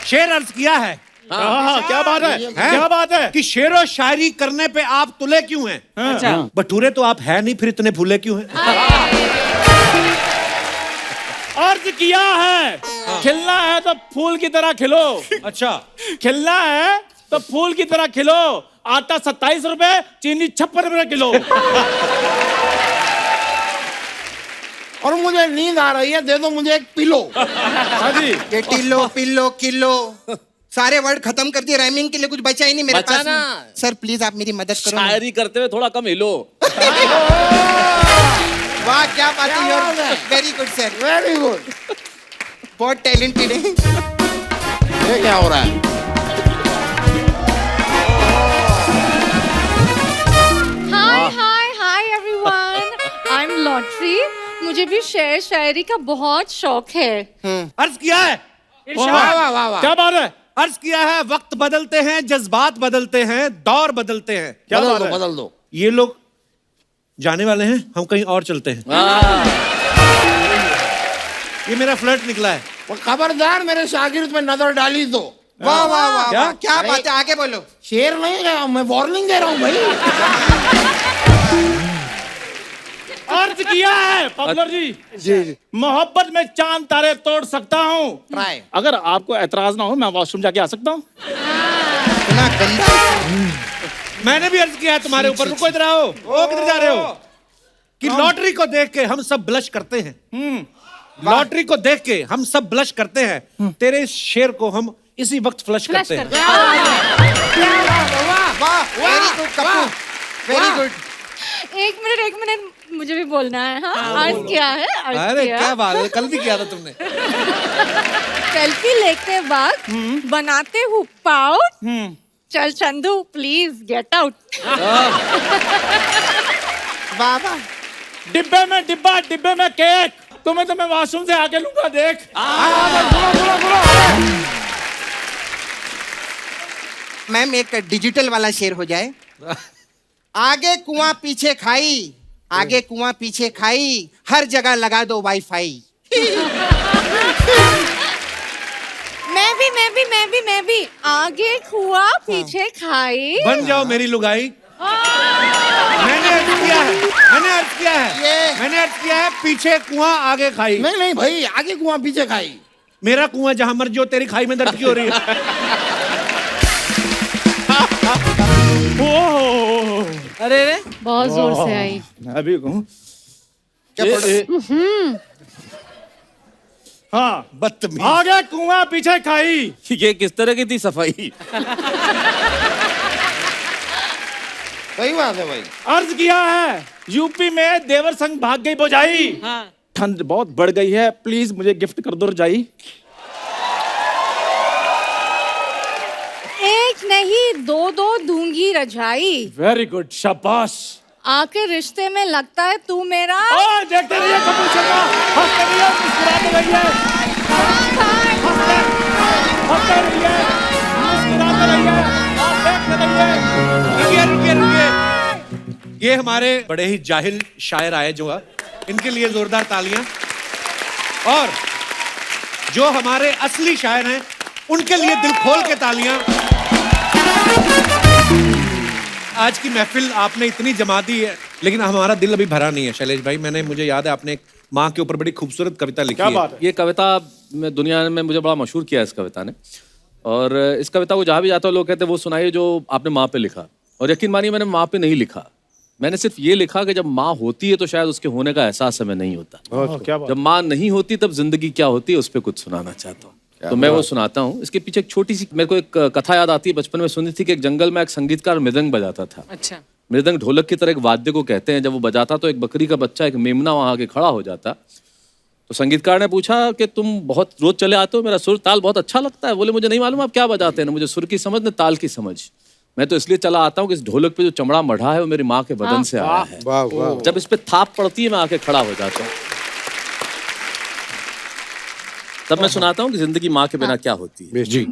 B: शेर अर्ज किया है
I: हाँ, क्या बात है,
B: हैं?
I: क्या बात है?
B: कि शेर और शायरी करने पे आप तुले क्यों हैं?
C: अच्छा।
B: बटूरे तो आप है नहीं, फिर इतने फूले क्यों हैं?
I: अर्ज किया है, खिलना है तो फूल की तरह खिलो।
B: अच्छा,
I: खिलना है तो फूल की तरह खिलो। आटा 27 रुपए, चीनी 56 रुपए किलो।
G: और मुझे नींद आ रही है, दे दो मुझे एक पिलो।
I: हाँ जी,
H: ये टिल्लो पिल्लो किलो सारे वर्ड खत्म कर दिए, राइमिंग के लिए कुछ बचा ही नहीं मेरे
A: बचा
H: पास।
A: ना।
H: सर प्लीज आप मेरी मदद करो ना।
A: शायरी करते हुए थोड़ा कम हिलो।
H: वाह क्या बात है, very good sir,
G: very good.
H: बहुत टैलेंटेड है।
G: ये क्या हो रहा है?
F: Hi hi hi everyone, I am lottery. मुझे भी शेर शायरी का बहुत शौक है।
B: अर्ज किया है,
G: वाह वाह वाह वाह।
I: क्या बात है?
B: अर्ज किया है, वक्त बदलते हैं, जज्बात बदलते हैं, दौर बदलते हैं।
I: क्या
G: बदल
I: बात
G: दो,
I: है?
G: बदल दो।
B: ये लोग जाने वाले हैं, हम कहीं और चलते हैं। ये मेरा फ्लर्ट निकला है।
G: वो खबरदार मेरे शागिर्द में नजर डाली तो।
H: वाह वाह वाह
B: क्या?
H: वाह, क्या बात है, आगे बोलो।
G: शेर नहीं गया, मैं वार्निंग दे रहा हूँ भाई।
I: अर्ज किया है पॉपुलर जी,
D: जी
I: मोहब्बत में चांद तारे तोड़ सकता हूँ।
H: ट्राई।
I: अगर आपको एतराज ना हो, मैं वॉशरूम जाके आ सकता हूँ?
H: इतना गंदा।
B: मैंने भी अर्ज किया है तुम्हारे ऊपर। रुको, इधर आओ। ओ किधर जा रहे हो? कि लॉटरी को देख के हम सब ब्लश करते हैं। लॉटरी को देख के हम सब ब्लश करते हैं। तेरे इस शेर को हम इसी वक्त फ्लश करते हैं।
H: वाह, very good Kapoor, very good.
F: एक मिनट, मुझे भी बोलना है। हाँ, अर्ज किया है, अर्ज
B: अरे
F: किया।
B: क्या बात है, कल भी किया था तुमने।
F: सेल्फी लेते वक्त बनाते हुँ पाउट। चल चंदू प्लीज गेट आउट।
H: वाह वाह,
I: डिब्बे में डिब्बा, डिब्बे में केक। तुम्हें तो मैं वॉशरूम से आके लूंगा, देख।
H: मैम एक डिजिटल वाला शेर हो जाए। आगे कुआं पीछे खाई, आगे कुआं पीछे खाई, हर जगह लगा दो वाईफाई। मैं भी आगे कुआं पीछे खाई।
B: बन जाओ मेरी लुगाई। मैंने अर्ज किया है, मैंने अर्ज किया है, मैंने अर्ज किया है, पीछे कुआं आगे खाई।
G: नहीं नहीं भाई, आगे कुआं पीछे खाई।
B: मेरा कुआं जहां मर्जी हो, तेरी खाई में दर्द क्यों हो रही है?
C: अरे रे,
F: बहुत जोर से आई।
I: मैं भी कहूँ। हाँ,
B: बदतमीज।
I: आगे कुआं पीछे खाई।
A: ये किस तरह की थी सफाई?
G: सही बात है भाई।
I: अर्ज किया है, यूपी में देवर संग भाग गई भौजाई।
C: हाँ।
I: ठंड बहुत बढ़ गई है, प्लीज मुझे गिफ्ट कर दो रजाई।
F: एक नहीं दो दूंगी रजाई।
I: वेरी गुड, शाबाश।
F: आके रिश्ते में लगता है तू मेरा।
I: देखते रहिए कपिल शर्मा, हंसते रहिए, मुस्कुराते रहिए, हंसते रहिए, मुस्कुराते रहिए, और देखते रहिए।
B: रुकिए। ये हमारे बड़े ही जाहिल शायर आए जो है, इनके लिए जोरदार तालियां। और जो हमारे असली शायर हैं, उनके लिए दिल खोल के तालियां। आज की महफिल आपने इतनी जमा दी है, लेकिन हमारा दिल अभी भरा नहीं है शैलेश भाई। मुझे याद है आपने एक माँ के ऊपर बड़ी खूबसूरत कविता लिखी
I: क्या
B: है।
I: बात है।
A: ये कविता में दुनिया में मुझे बड़ा मशहूर किया है इस कविता ने। और इस कविता को जहाँ भी जाता हूँ लोग कहते हैं वो सुनाइए जो आपने माँ पे लिखा। और यकीन मानिए मैंने माँ पे नहीं लिखा, मैंने सिर्फ ये लिखा कि जब माँ होती है तो शायद उसके होने का एहसास हमें नहीं होता,
I: क्या बात।
A: जब माँ नहीं होती तब जिंदगी क्या होती है उस पर कुछ सुनाना चाहता हूँ। तो मैं वो सुनाता हूँ। इसके पीछे एक छोटी सी मेरे को एक कथा याद आती है, बचपन में सुनी थी कि एक जंगल में एक संगीतकार मृदंग बजाता था।
C: अच्छा।
A: मृदंग ढोलक की तरह एक वाद्य को कहते हैं। जब वो बजाता तो एक बकरी का बच्चा, एक मेमना वहां आके खड़ा हो जाता। तो संगीतकार ने पूछा कि तुम बहुत रोज चले आते हो, मेरा सुर ताल बहुत अच्छा लगता है। बोले मुझे नहीं मालूम आप क्या बजाते हैं, ना मुझे सुर की समझ न ताल की समझ। मैं तो इसलिए चला आता हूँ कि इस ढोलक पे जो चमड़ा मढ़ा है वो मेरी माँ के बदन से आया है।
D: वाह वाह।
A: जब इस पे थाप पड़ती है मैं आके खड़ा हो जाता हूँ। तब मैं सुनाता हूँ कि जिंदगी माँ के बिना क्या होती है।
B: जी।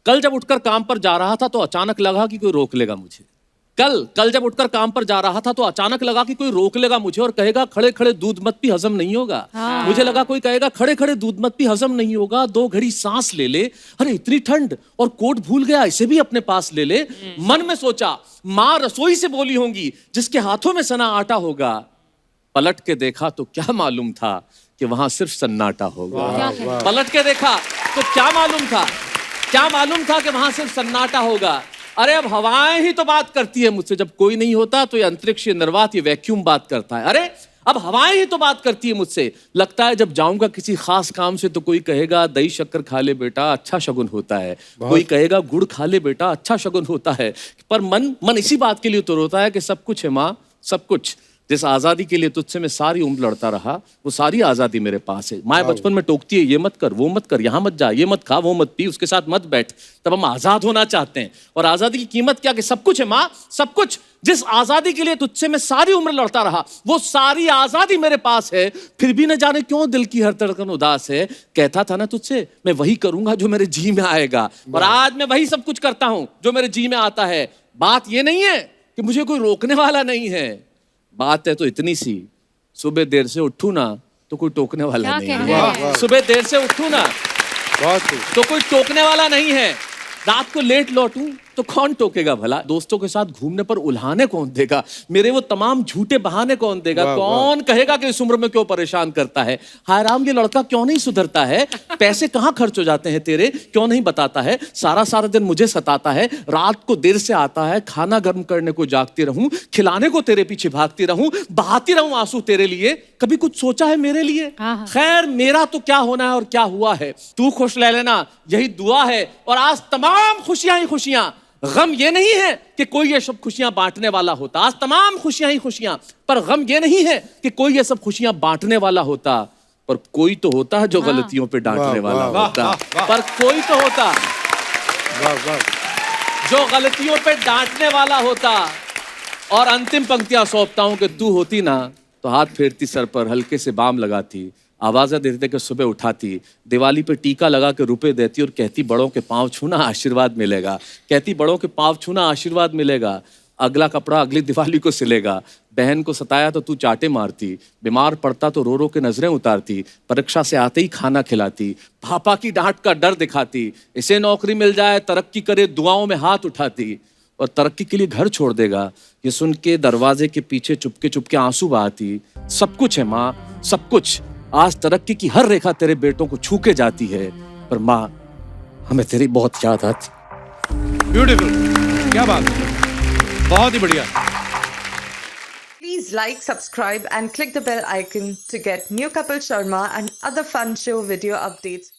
A: कल जब उठकर काम पर जा रहा था तो अचानक लगा कि कोई रोक लेगा मुझे। कल जब उठकर काम पर जा रहा था तो अचानक लगा कि कोई रोक लेगा मुझे और कहेगा खड़े खड़े दूध मत पी, हजम नहीं होगा। मुझे लगा कोई कहेगा खड़े खड़े दूध मत पी, हजम नहीं होगा, 2 घड़ी सांस ले ले, अरे इतनी ठंड और कोट भूल गया, इसे भी अपने पास ले ले। मन में सोचा माँ रसोई से बोली होंगी जिसके हाथों में सना आटा होगा। पलट के देखा तो क्या मालूम था कि वहां सिर्फ सन्नाटा होगा। पलट के देखा तो क्या मालूम था कि वहां सिर्फ सन्नाटा होगा। अरे अब हवाएं ही तो बात करती है मुझसे, जब कोई नहीं होता तो ये अंतरिक्ष, ये निर्वात, ये वैक्यूम बात करता है। अरे अब हवाएं ही तो बात करती है मुझसे। लगता है जब जाऊंगा किसी खास काम से तो कोई कहेगा दही शक्कर खा ले बेटा, अच्छा शगुन होता है। कोई कहेगा गुड़ खा ले बेटा, अच्छा शगुन होता है। पर मन इसी बात के लिए तो रोता है कि सब कुछ है माँ, सब कुछ। जिस आजादी के लिए तुझसे मैं सारी उम्र लड़ता रहा वो सारी आजादी मेरे पास है। माँ बचपन में टोकती है ये मत कर, वो मत कर, यहाँ मत जा, ये मत खा, वो मत पी, उसके साथ मत बैठ। तब हम आजाद होना चाहते हैं। और आजादी की कीमत क्या कि सब कुछ है माँ, सब कुछ। जिस आजादी के लिए तुझसे मैं सारी उम्र लड़ता रहा वो सारी आजादी मेरे पास है। फिर भी न जाने क्यों दिल की हर धड़कन उदास है। कहता था ना तुझसे मैं वही करूंगा जो मेरे जी में आएगा, और आज मैं वही सब कुछ करता हूं जो मेरे जी में आता है। बात ये नहीं है कि मुझे कोई रोकने वाला नहीं है, बात है तो इतनी सी, सुबह देर से उठूं ना तो कोई टोकने वाला नहीं है। सुबह देर से उठूं ना तो कोई टोकने वाला नहीं है। रात को लेट लौटूं तो कौन टोकेगा भला। दोस्तों के साथ घूमने पर उल्हाने कौन देगा, मेरे वो तमाम झूठे बहाने कौन देगा। कौन कहेगा कि इस उम्र में क्यों परेशान करता है। हाय राम ये लड़का क्यों नहीं सुधरता है, पैसे कहाँ खर्च हो जाते हैं तेरे, क्यों नहीं बताता है। सारा दिन मुझे सताता है, रात को देर से आता है, खाना गर्म करने को जागती रहूं, खिलाने को तेरे पीछे भागती रहूं, बहाती रहूं आंसू तेरे लिए। कभी कुछ सोचा है मेरे लिए। खैर मेरा तो क्या होना है और क्या हुआ है, तू खुश रह लेना यही दुआ है। और आज तमाम खुशियां ही खुशियां, गम ये नहीं है कि कोई ये सब खुशियां बांटने वाला होता। आज तमाम खुशियां ही खुशियां, पर गम ये नहीं है कि कोई ये सब खुशियां बांटने वाला होता। पर कोई तो होता है जो गलतियों पे डांटने वाला होता। पर कोई तो होता जो गलतियों पे डांटने वाला होता। और अंतिम पंक्तियां सौंपता हूं कि तू होती ना तो हाथ फेरती सर पर, हल्के से बाम लगाती, आवाज़ें देते कि सुबह उठाती, दिवाली पे टीका लगा के रुपए देती और कहती बड़ों के पाँव छूना आशीर्वाद मिलेगा। कहती बड़ों के पाँव छूना आशीर्वाद मिलेगा। अगला कपड़ा अगली दिवाली को सिलेगा। बहन को सताया तो तू चाटे मारती, बीमार पड़ता तो रो रो के नजरें उतारती, परीक्षा से आते ही खाना खिलाती, पापा की डांट का डर दिखाती, इसे नौकरी मिल जाए तरक्की करे दुआओं में हाथ उठाती, और तरक्की के लिए घर छोड़ देगा ये सुन के दरवाजे के पीछे चुपके चुपके आंसू बहाती। सब कुछ है माँ, सब कुछ। आज तरक्की की हर रेखा तेरे बेटों को छू के जाती है, पर माँ हमें तेरी बहुत याद आती।
B: ब्यूटीफुल, क्या बात है, बहुत ही बढ़िया।
J: Please like, subscribe and click the bell icon to get new Kapil Sharma and other fun show video updates.